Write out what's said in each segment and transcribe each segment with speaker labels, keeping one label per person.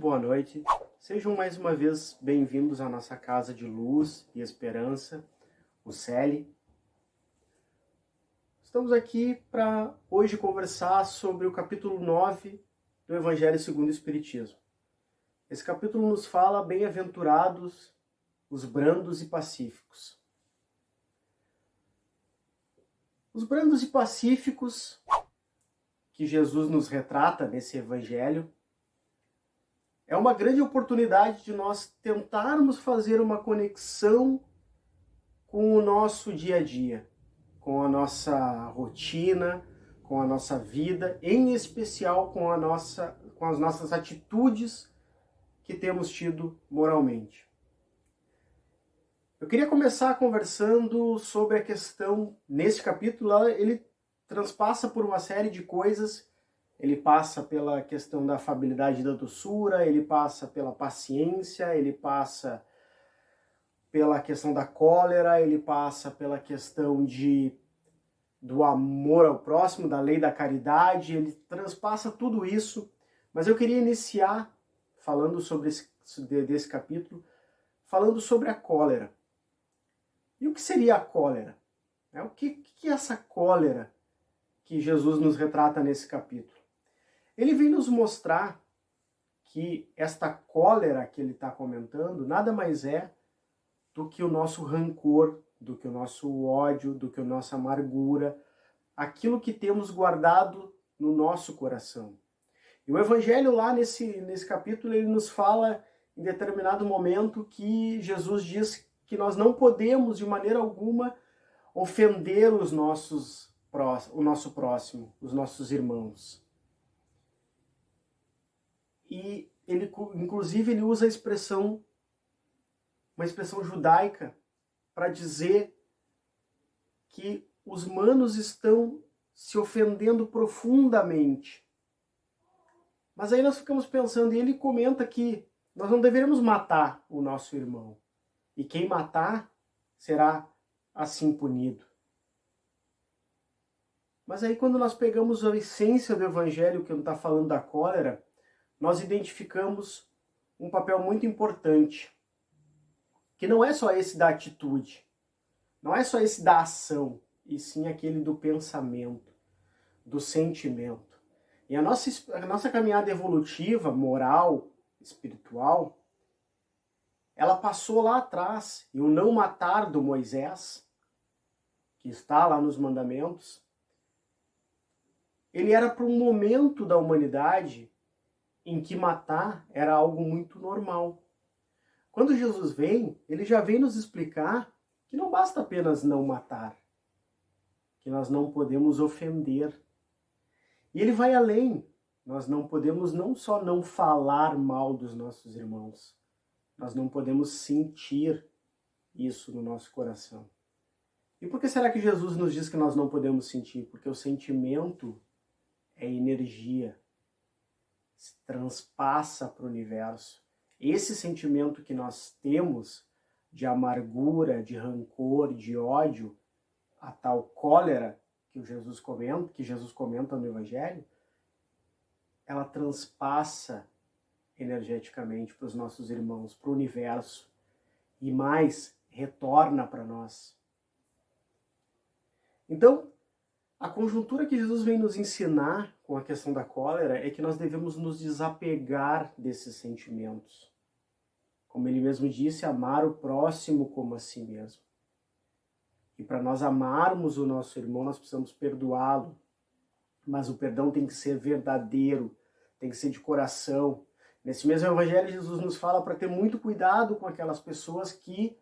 Speaker 1: boa noite. Sejam mais uma vez bem-vindos à nossa casa de luz e esperança, o CELE. Estamos aqui para hoje conversar sobre o capítulo 9 do Evangelho segundo o Espiritismo. Esse capítulo nos fala bem-aventurados os brandos e pacíficos. Os brandos e pacíficos que Jesus nos retrata nesse Evangelho é uma grande oportunidade de nós tentarmos fazer uma conexão com o nosso dia a dia, com a nossa rotina, com a nossa vida, em especial com as nossas atitudes que temos tido moralmente. Eu queria começar conversando sobre a questão, nesse capítulo, ele transpassa por uma série de coisas. Ele passa pela questão da afabilidade e da doçura, ele passa pela paciência, ele passa pela questão da cólera, ele passa pela questão do amor ao próximo, da lei da caridade, ele transpassa tudo isso. Mas eu queria iniciar falando sobre desse capítulo, falando sobre a cólera. E o que seria a cólera? O que é essa cólera que Jesus nos retrata nesse capítulo? Ele vem nos mostrar que esta cólera que ele está comentando nada mais é do que o nosso rancor, do que o nosso ódio, do que a nossa amargura, aquilo que temos guardado no nosso coração. E o Evangelho lá nesse capítulo, ele nos fala em determinado momento que Jesus diz que nós não podemos de maneira alguma ofender o nosso próximo, os nossos irmãos. E ele, inclusive, ele usa uma expressão judaica para dizer que os manos estão se ofendendo profundamente. Mas aí nós ficamos pensando, e ele comenta que nós não deveríamos matar o nosso irmão. E quem matar será assim punido. Mas aí quando nós pegamos a essência do Evangelho, que não está falando da cólera, nós identificamos um papel muito importante, que não é só esse da atitude, não é só esse da ação, e sim aquele do pensamento, do sentimento. E a nossa caminhada evolutiva, moral, espiritual, ela passou lá atrás, e o não matar do Moisés, que está lá nos mandamentos, ele era para um momento da humanidade em que matar era algo muito normal. Quando Jesus vem, ele já vem nos explicar que não basta apenas não matar, que nós não podemos ofender. E ele vai além. Nós não podemos não só não falar mal dos nossos irmãos, nós não podemos sentir isso no nosso coração. E por que será que Jesus nos diz que nós não podemos sentir? Porque o sentimento é energia, se transpassa para o universo. Esse sentimento que nós temos de amargura, de rancor, de ódio, a tal cólera que Jesus comenta no Evangelho, ela transpassa energeticamente para os nossos irmãos, para o universo, e mais, retorna para nós. Então, a conjuntura que Jesus vem nos ensinar com a questão da cólera é que nós devemos nos desapegar desses sentimentos. Como ele mesmo disse, amar o próximo como a si mesmo. E para nós amarmos o nosso irmão, nós precisamos perdoá-lo. Mas o perdão tem que ser verdadeiro, tem que ser de coração. Nesse mesmo Evangelho, Jesus nos fala para ter muito cuidado com aquelas pessoas que,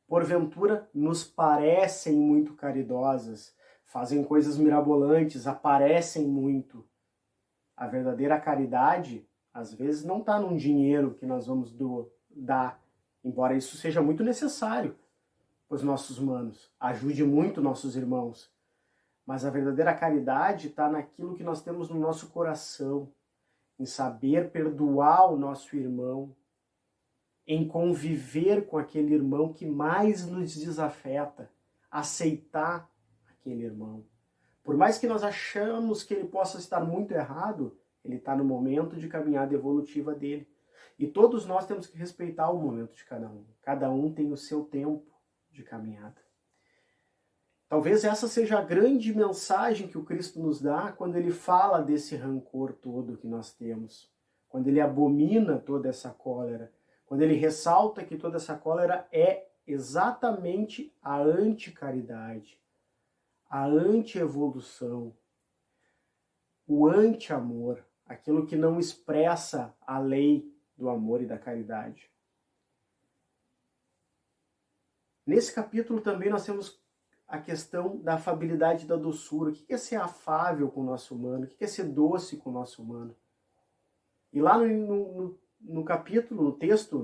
Speaker 1: porventura, nos parecem muito caridosas, fazem coisas mirabolantes, aparecem muito. A verdadeira caridade, às vezes, não está num dinheiro que nós vamos dar, embora isso seja muito necessário para os nossos manos, ajude muito nossos irmãos. Mas a verdadeira caridade está naquilo que nós temos no nosso coração, em saber perdoar o nosso irmão, em conviver com aquele irmão que mais nos desafeta, aceitar aquele irmão. Por mais que nós achamos que ele possa estar muito errado, ele está no momento de caminhada evolutiva dele. E todos nós temos que respeitar o momento de cada um. Cada um tem o seu tempo de caminhada. Talvez essa seja a grande mensagem que o Cristo nos dá quando ele fala desse rancor todo que nós temos, quando ele abomina toda essa cólera, quando ele ressalta que toda essa cólera é exatamente a anticaridade, a anti-evolução, o anti-amor, aquilo que não expressa a lei do amor e da caridade. Nesse capítulo também nós temos a questão da afabilidade e da doçura. O que é ser afável com o nosso humano? O que é ser doce com o nosso humano? E lá no capítulo, no texto,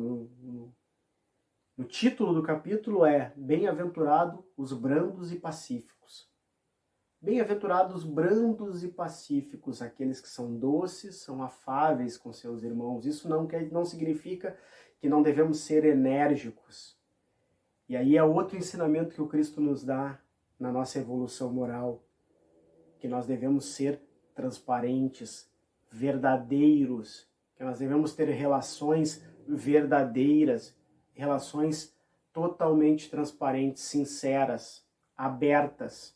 Speaker 1: no título do capítulo é Bem-aventurado os brandos e pacíficos. Bem-aventurados brandos e pacíficos, aqueles que são doces, são afáveis com seus irmãos. Isso não significa que não devemos ser enérgicos. E aí é outro ensinamento que o Cristo nos dá na nossa evolução moral, que nós devemos ser transparentes, verdadeiros, que nós devemos ter relações verdadeiras, relações totalmente transparentes, sinceras, abertas.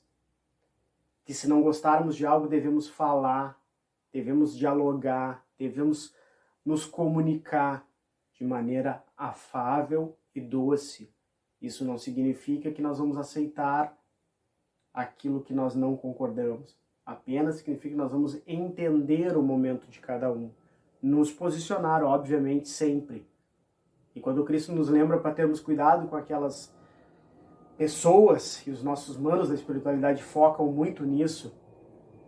Speaker 1: Que se não gostarmos de algo, devemos falar, devemos dialogar, devemos nos comunicar de maneira afável e doce. Isso não significa que nós vamos aceitar aquilo que nós não concordamos. Apenas significa que nós vamos entender o momento de cada um. Nos posicionar, obviamente, sempre. E quando o Cristo nos lembra para termos cuidado com aquelas pessoas, e os nossos manos da espiritualidade focam muito nisso,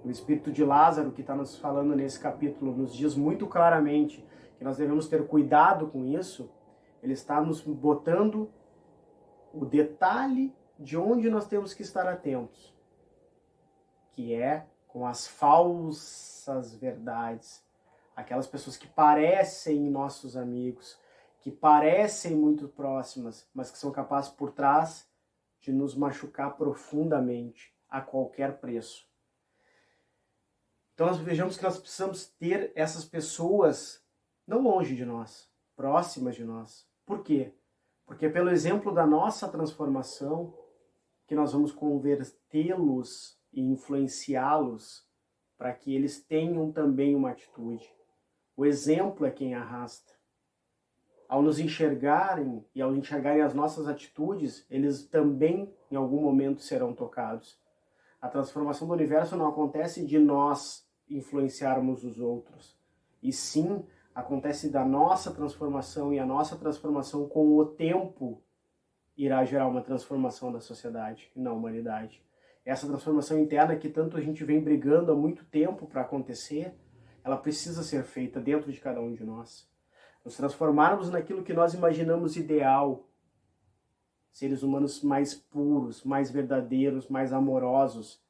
Speaker 1: o espírito de Lázaro, que está nos falando nesse capítulo, nos diz muito claramente que nós devemos ter cuidado com isso. Ele está nos botando o detalhe de onde nós temos que estar atentos, que é com as falsas verdades, aquelas pessoas que parecem nossos amigos, que parecem muito próximas, mas que são capazes por trás de nos machucar profundamente, a qualquer preço. Então nós vejamos que nós precisamos ter essas pessoas não longe de nós, próximas de nós. Por quê? Porque é pelo exemplo da nossa transformação que nós vamos convertê-los e influenciá-los para que eles tenham também uma atitude. O exemplo é quem arrasta. Ao nos enxergarem e ao enxergarem as nossas atitudes, eles também em algum momento serão tocados. A transformação do universo não acontece de nós influenciarmos os outros, e sim acontece da nossa transformação, e a nossa transformação com o tempo irá gerar uma transformação da sociedade e na humanidade. Essa transformação interna que tanto a gente vem brigando há muito tempo para acontecer, ela precisa ser feita dentro de cada um de nós. Nos transformarmos naquilo que nós imaginamos ideal, seres humanos mais puros, mais verdadeiros, mais amorosos,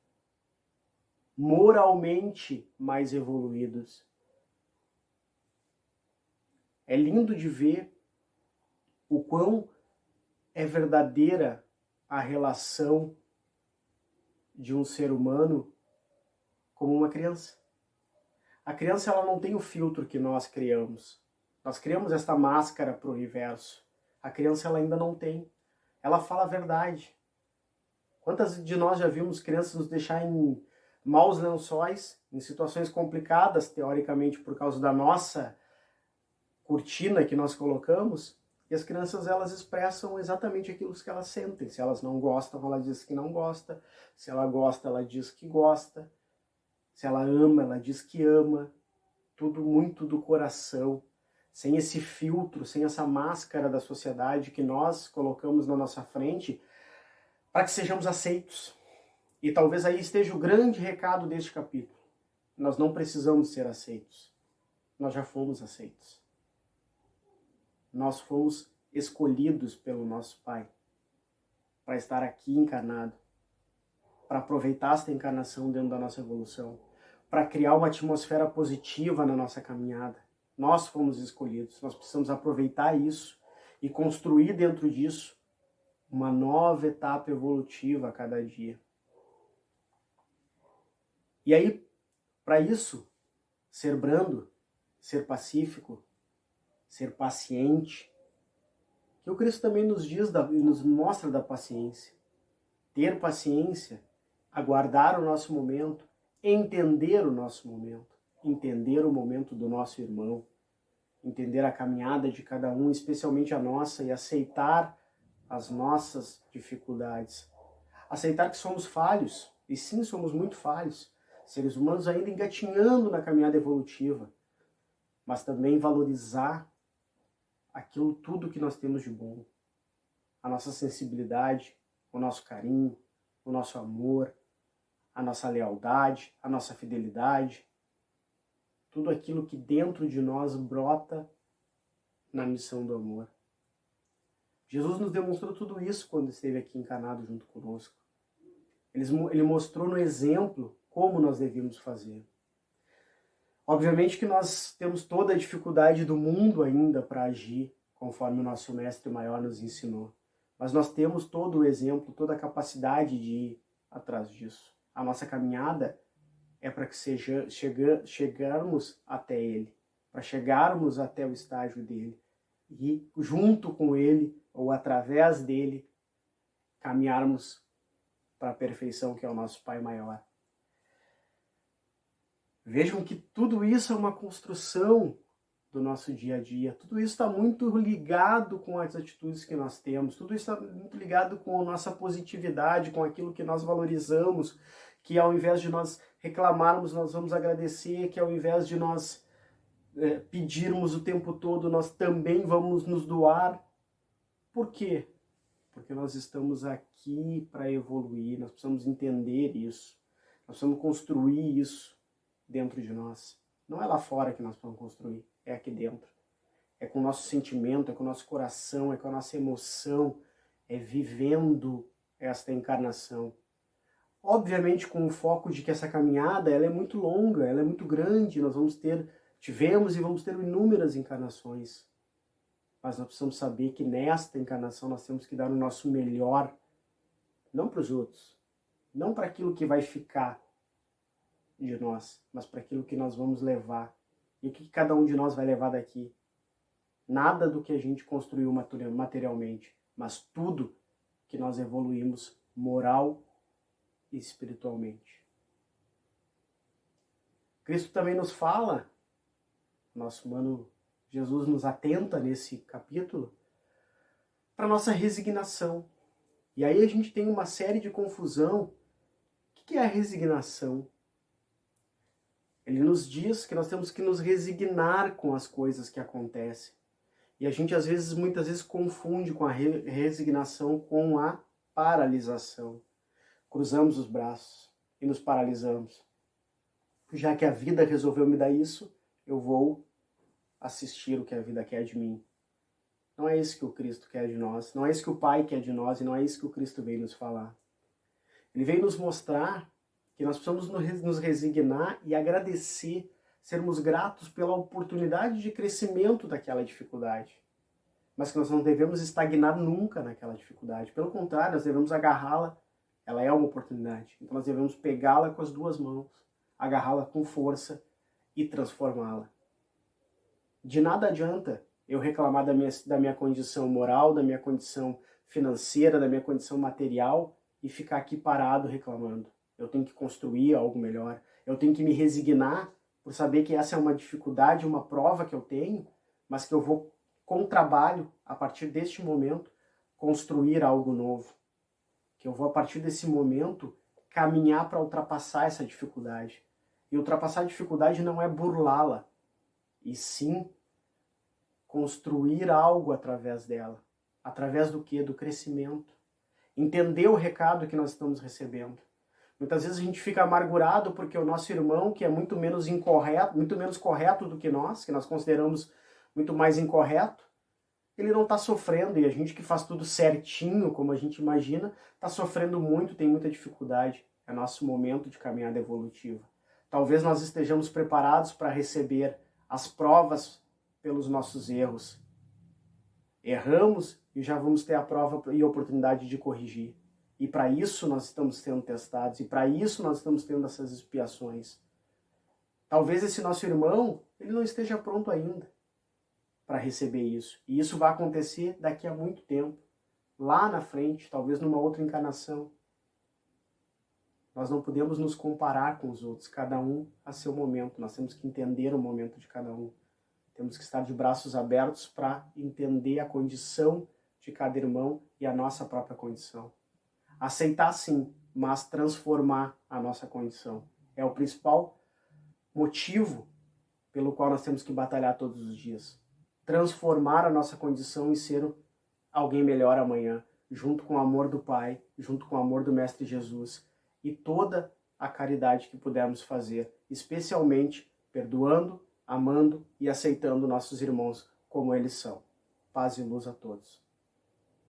Speaker 1: moralmente mais evoluídos. É lindo de ver o quão é verdadeira a relação de um ser humano como uma criança. A criança ela não tem o filtro que nós criamos. Nós criamos esta máscara para o universo. A criança ela ainda não tem. Ela fala a verdade. Quantas de nós já vimos crianças nos deixar em maus lençóis, em situações complicadas, teoricamente, por causa da nossa cortina que nós colocamos, e as crianças elas expressam exatamente aquilo que elas sentem. Se elas não gostam, ela diz que não gosta. Se ela gosta, ela diz que gosta. Se ela ama, ela diz que ama. Tudo muito do coração. Sem esse filtro, sem essa máscara da sociedade que nós colocamos na nossa frente, para que sejamos aceitos. E talvez aí esteja o grande recado deste capítulo. Nós não precisamos ser aceitos. Nós já fomos aceitos. Nós fomos escolhidos pelo nosso Pai para estar aqui encarnado, para aproveitar esta encarnação dentro da nossa evolução, para criar uma atmosfera positiva na nossa caminhada. Nós fomos escolhidos, nós precisamos aproveitar isso e construir dentro disso uma nova etapa evolutiva a cada dia. E aí, para isso, ser brando, ser pacífico, ser paciente, que o Cristo também nos diz e nos mostra da paciência. Ter paciência, aguardar o nosso momento, entender o nosso momento, entender o momento do nosso irmão, entender a caminhada de cada um, especialmente a nossa, e aceitar as nossas dificuldades. Aceitar que somos falhos, e sim, somos muito falhos, seres humanos ainda engatinhando na caminhada evolutiva, mas também valorizar aquilo tudo que nós temos de bom, a nossa sensibilidade, o nosso carinho, o nosso amor, a nossa lealdade, a nossa fidelidade, tudo aquilo que dentro de nós brota na missão do amor. Jesus nos demonstrou tudo isso quando esteve aqui encarnado junto conosco. Ele mostrou no exemplo como nós devíamos fazer. Obviamente que nós temos toda a dificuldade do mundo ainda para agir conforme o nosso mestre maior nos ensinou. Mas nós temos todo o exemplo, toda a capacidade de ir atrás disso. A nossa caminhada é para que chegarmos até Ele, para chegarmos até o estágio dele e junto com Ele ou através dele caminharmos para a perfeição que é o nosso Pai maior. Vejam que tudo isso é uma construção do nosso dia a dia. Tudo isso está muito ligado com as atitudes que nós temos. Tudo isso está muito ligado com a nossa positividade, com aquilo que nós valorizamos, que ao invés de nós reclamarmos, nós vamos agradecer, que ao invés de nós pedirmos o tempo todo, nós também vamos nos doar. Por quê? Porque nós estamos aqui para evoluir, nós precisamos entender isso, nós precisamos construir isso dentro de nós. Não é lá fora que nós vamos construir, é aqui dentro. É com o nosso sentimento, é com o nosso coração, é com a nossa emoção, é vivendo esta encarnação. Obviamente com o foco de que essa caminhada ela é muito longa, ela é muito grande, tivemos e vamos ter inúmeras encarnações. Mas nós precisamos saber que nesta encarnação nós temos que dar o nosso melhor, não para os outros, não para aquilo que vai ficar de nós, mas para aquilo que nós vamos levar. E o que cada um de nós vai levar daqui? Nada do que a gente construiu materialmente, mas tudo que nós evoluímos moral e espiritualmente. Cristo também nos fala, nosso mano Jesus nos atenta nesse capítulo, para nossa resignação. E aí a gente tem uma série de confusão. O que é a resignação? Ele nos diz que nós temos que nos resignar com as coisas que acontecem. E a gente muitas vezes confunde com a resignação com a paralisação. Cruzamos os braços e nos paralisamos. Já que a vida resolveu me dar isso, eu vou assistir o que a vida quer de mim. Não é isso que o Cristo quer de nós, não é isso que o Pai quer de nós e não é isso que o Cristo veio nos falar. Ele veio nos mostrar que nós precisamos nos resignar e agradecer, sermos gratos pela oportunidade de crescimento daquela dificuldade. Mas que nós não devemos estagnar nunca naquela dificuldade. Pelo contrário, nós devemos agarrá-la. Ela é uma oportunidade. Então nós devemos pegá-la com as duas mãos, agarrá-la com força e transformá-la. De nada adianta eu reclamar da minha condição moral, da minha condição financeira, da minha condição material e ficar aqui parado reclamando. Eu tenho que construir algo melhor. Eu tenho que me resignar por saber que essa é uma dificuldade, uma prova que eu tenho, mas que eu vou, com trabalho, a partir deste momento, construir algo novo. Que eu vou, a partir desse momento, caminhar para ultrapassar essa dificuldade. E ultrapassar a dificuldade não é burlá-la, e sim construir algo através dela. Através do quê? Do crescimento. Entender o recado que nós estamos recebendo. Muitas vezes a gente fica amargurado porque o nosso irmão, que é muito menos correto do que nós consideramos muito mais incorreto, ele não está sofrendo, e a gente que faz tudo certinho, como a gente imagina, está sofrendo muito, tem muita dificuldade. É nosso momento de caminhada evolutiva. Talvez nós estejamos preparados para receber as provas pelos nossos erros. Erramos e já vamos ter a prova e a oportunidade de corrigir. E para isso nós estamos sendo testados, e para isso nós estamos tendo essas expiações. Talvez esse nosso irmão, ele não esteja pronto ainda para receber isso. E isso vai acontecer daqui a muito tempo, lá na frente, talvez numa outra encarnação. Nós não podemos nos comparar com os outros, cada um a seu momento. Nós temos que entender o momento de cada um. Temos que estar de braços abertos para entender a condição de cada irmão e a nossa própria condição. Aceitar sim, mas transformar a nossa condição. É o principal motivo pelo qual nós temos que batalhar todos os dias. Transformar a nossa condição e ser alguém melhor amanhã, junto com o amor do Pai, junto com o amor do Mestre Jesus e toda a caridade que pudermos fazer, especialmente perdoando, amando e aceitando nossos irmãos como eles são. Paz e luz a todos.